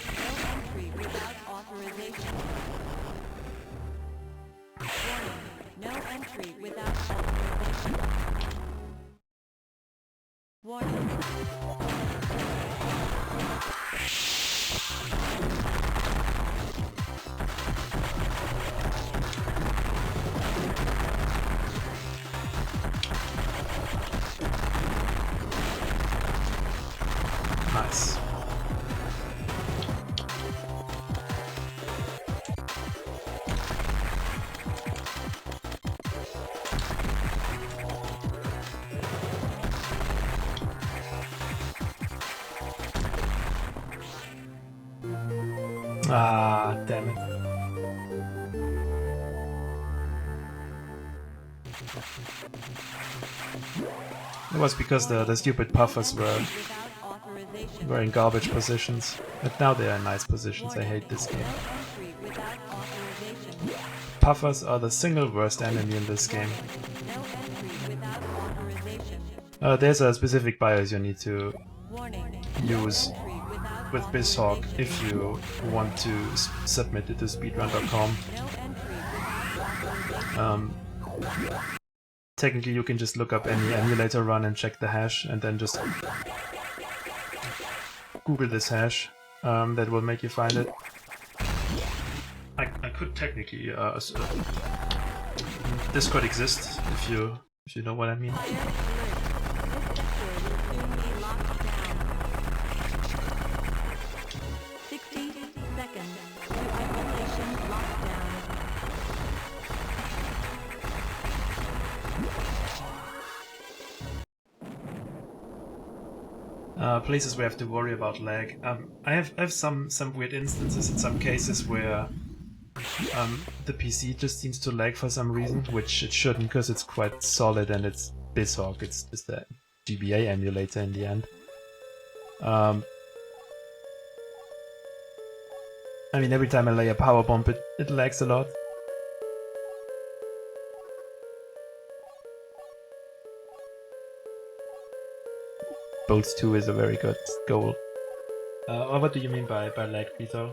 Nice. Ah, damn it. It was because the stupid puffers were in garbage positions, but now they are in nice positions. I hate this game. Puffers are the single worst enemy in this game. There's a specific BIOS you need to use with BizHawk if you want to submit it to speedrun.com. Technically you can just look up any emulator run and check the hash and then just Google this hash. That will make you find it. I could technically this could exist if you know what I mean. Places where I have to worry about lag. I have some weird instances in some cases where the PC just seems to lag for some reason, which it shouldn't because it's quite solid and it's BizHawk. It's just a GBA emulator in the end. I mean, every time I lay a power bomb, it lags a lot. Bolts 2 is a very good goal. What do you mean by lag, Peter?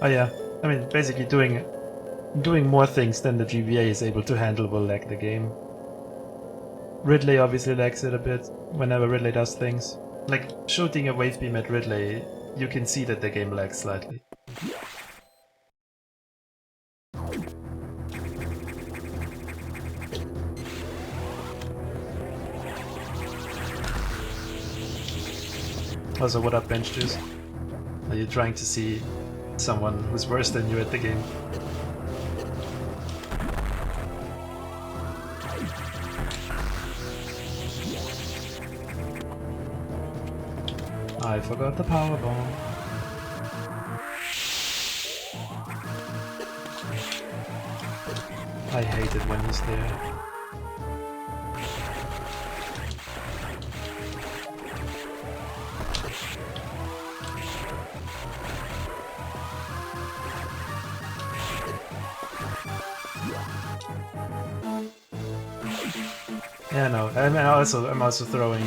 Oh yeah, I mean, basically doing more things than the GBA is able to handle will lag the game. Ridley obviously lags it a bit whenever Ridley does things. Like, shooting a wave beam at Ridley, you can see that the game lags slightly. Also, what up, bench juice? Are you trying to see someone who's worse than you at the game? I forgot the power bomb. I hate it when he's there. Yeah, no. I'm also throwing.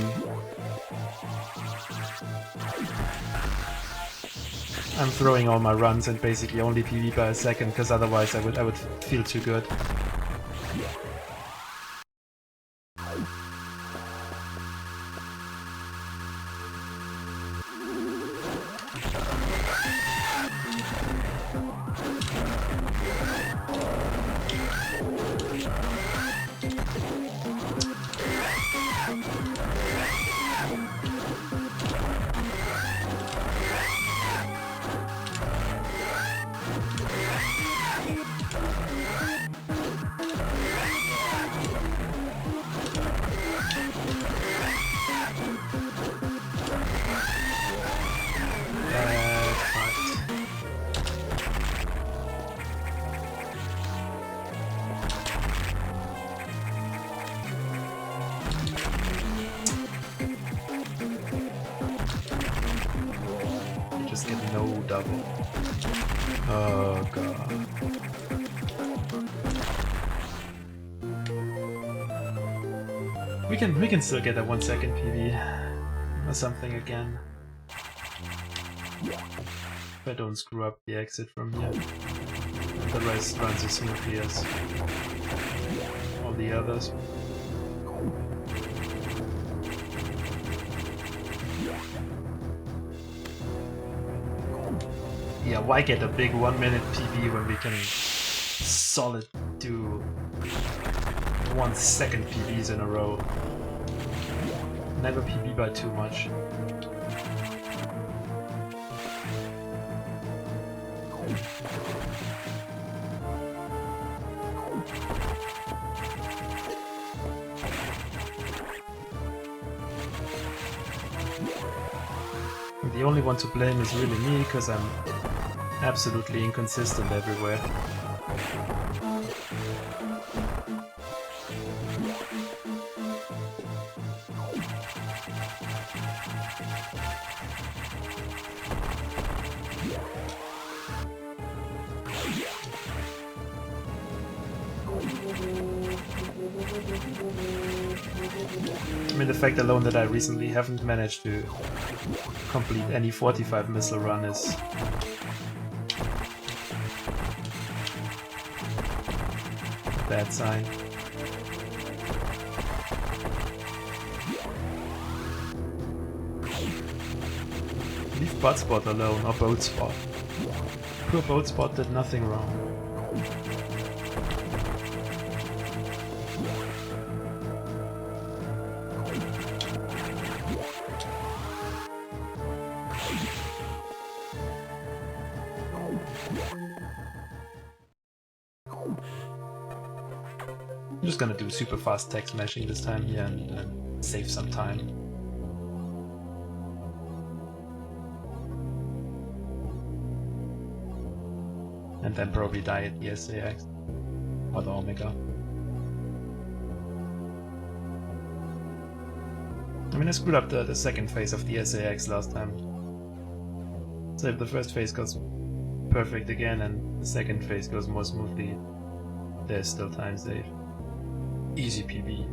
I'm throwing all my runs and basically only PV by a second, because otherwise I would feel too good. Just get no double. Oh god. We can still get a 1 second PV or something again. If I don't screw up the exit from here. The rest runs as smoothly as all the others. Yeah, why get a big 1 minute PV when we can solid do 1 second PVs in a row? Never PV by too much. The only one to blame is really me, because I'm absolutely inconsistent everywhere. I mean, the fact alone that I recently haven't managed to complete any 45 missile run is a bad sign. Leave butt spot alone, or boat spot. Poor boat spot did nothing wrong. I'm just gonna do super fast text mashing this time here and save some time. And then probably die at the SAX or the Omega. I mean, I screwed up the second phase of the SAX last time. So if the first phase goes perfect again and the second phase goes more smoothly, there's still time save. Easy PB.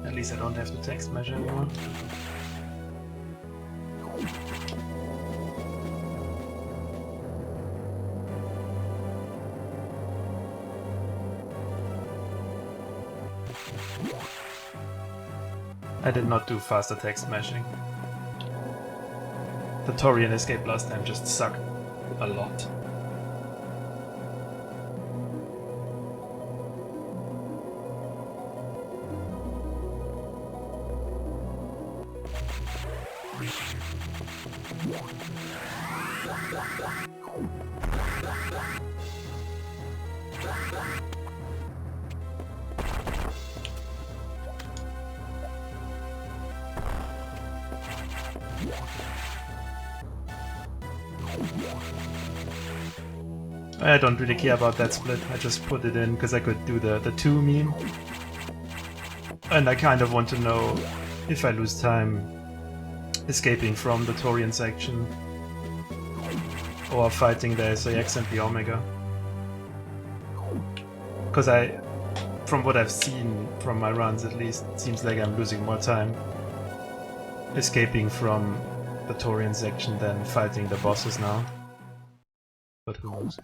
At least I don't have to text measure anymore. I did not do faster text meshing. The Torian escape last time just sucked a lot. I don't really care about that split, I just put it in because I could do the 2 meme. And I kind of want to know if I lose time escaping from the Torian section or fighting the SAX and the Omega. Because from what I've seen from my runs at least, it seems like I'm losing more time escaping from the Torian section than fighting the bosses now. But who knows?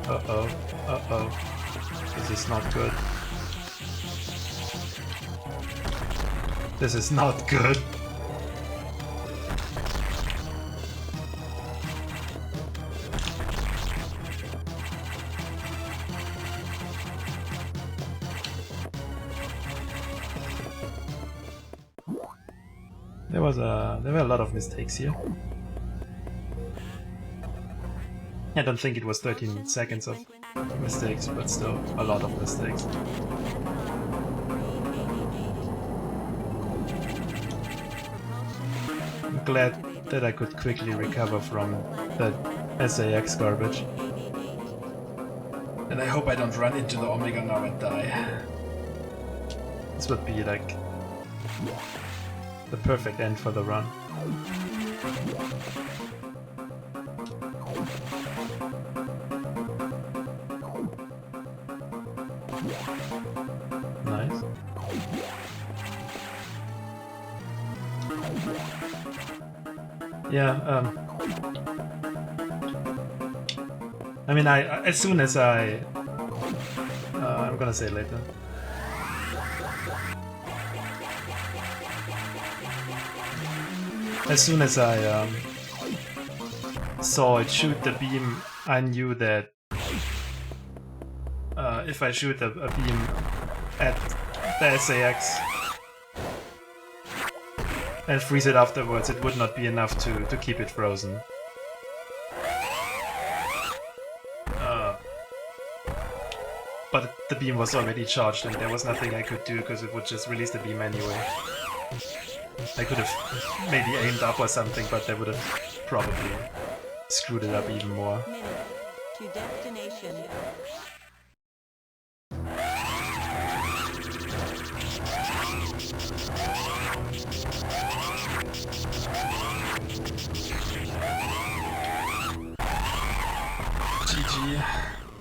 Uh-oh, uh-oh. This is not good. This is not good. There were a lot of mistakes here. I don't think it was 13 seconds of mistakes, but still a lot of mistakes. I'm glad that I could quickly recover from that SAX garbage. And I hope I don't run into the Omega now and die. This would be like the perfect end for the run. Nice. Yeah, I mean, as soon as I'm gonna say it later. As soon as I saw it shoot the beam, I knew that if I shoot a beam at the SAX and freeze it afterwards, it would not be enough to keep it frozen. But the beam was already charged and there was nothing I could do because it would just release the beam anyway. I could have maybe aimed up or something, but that would have probably screwed it up even more.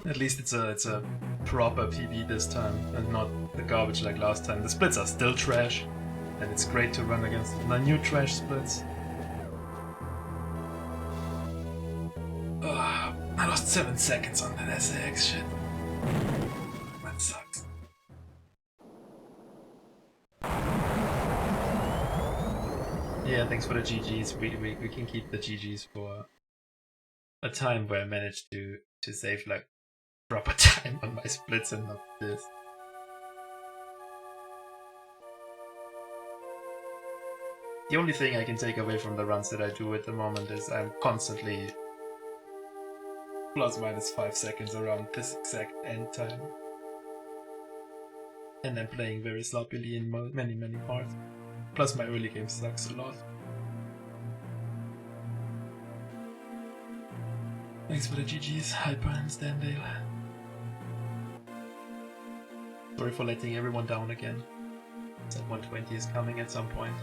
At least it's a proper PB this time, and not the garbage like last time. The splits are still trash, and it's great to run against the new trash splits. I lost 7 seconds on that SAX shit. That sucks. Yeah, thanks for the GGs. We can keep the GGs for a time where I managed to save like proper time on my splits and not this. The only thing I can take away from the runs that I do at the moment is I'm constantly plus minus 5 seconds around this exact end time. And I'm playing very sloppily in many parts. Plus my early game sucks a lot. Thanks for the GGs, Hyper and Standale. Sorry for letting everyone down again. Said 120 is coming at some point.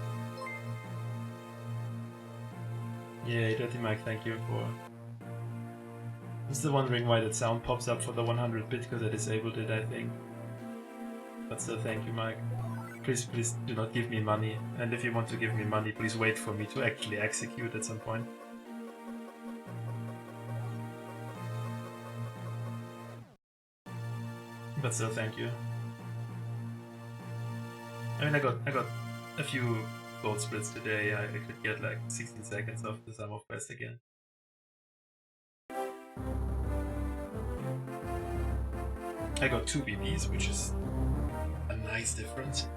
Yeah, Dirty Mike, thank you for... I'm still wondering why that sound pops up for the 100-bit, because I disabled it, I think. But still, thank you, Mike. Please do not give me money. And if you want to give me money, please wait for me to actually execute at some point. But still, thank you. I mean, I got a few gold splits today. I could get like 16 seconds off the Sum of Best again. I got 2 BBs, which is a nice difference.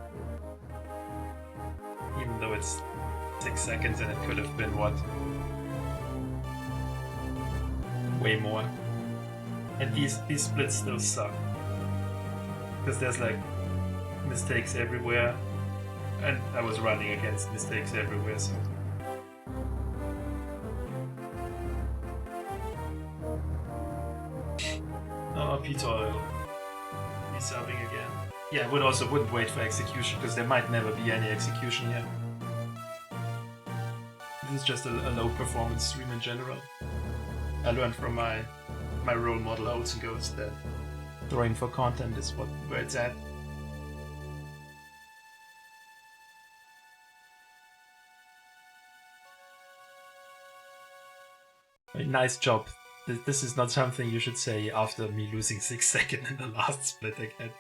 Even though it's 6 seconds and it could have been, what? Way more. And these splits still suck. Because there's like mistakes everywhere. And I was running against mistakes everywhere, so... Oh, Peter Oil. Resubbing again. Yeah, I wouldn't wait for execution, because there might never be any execution here. This is just a low performance stream in general. I learned from my role model Oats and Goats that throwing for content is where it's at. Nice job. This is not something you should say after me losing 6 seconds in the last split again.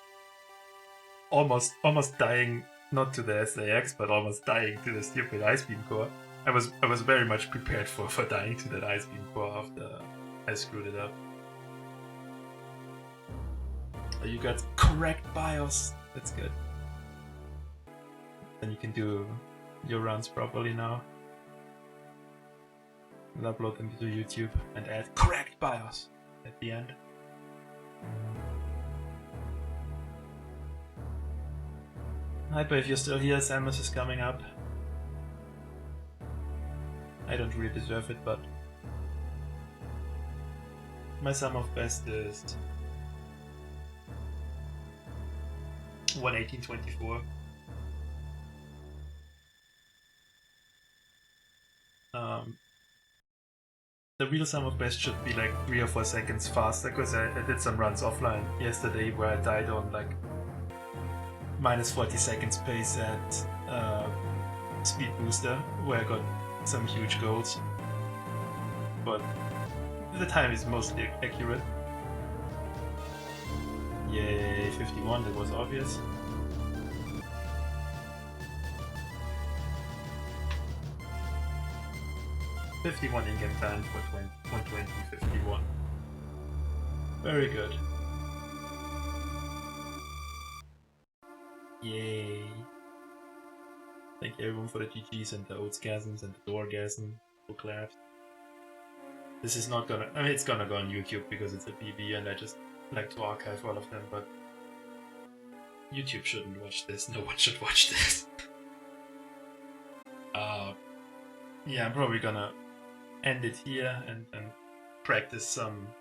Almost dying, not to the SAX, but almost dying to the stupid Ice Beam core. I was very much prepared for dying to that Ice Beam core after I screwed it up. Oh, you got correct BIOS. That's good. Then you can do your runs properly now. And upload them to YouTube and add correct BIOS at the end. Hyper, if you're still here, Samus is coming up. I don't really deserve it, but my Sum of Best is 118.24. The real Sum of Best should be like 3 or 4 seconds faster, because I did some runs offline yesterday where I died on like minus 40 seconds pace at Speed Booster, where I got some huge goals. But the time is mostly accurate. Yay, 51, that was obvious. $51 in-game time for 120.51. Very good. Yay. Thank you everyone for the GGs and the Oatsgasms and the Doorgasm for claps. This is not gonna... I mean, it's gonna go on YouTube because it's a PB and I just like to archive all of them, but YouTube shouldn't watch this. No one should watch this. Yeah, I'm probably gonna end it here and practice some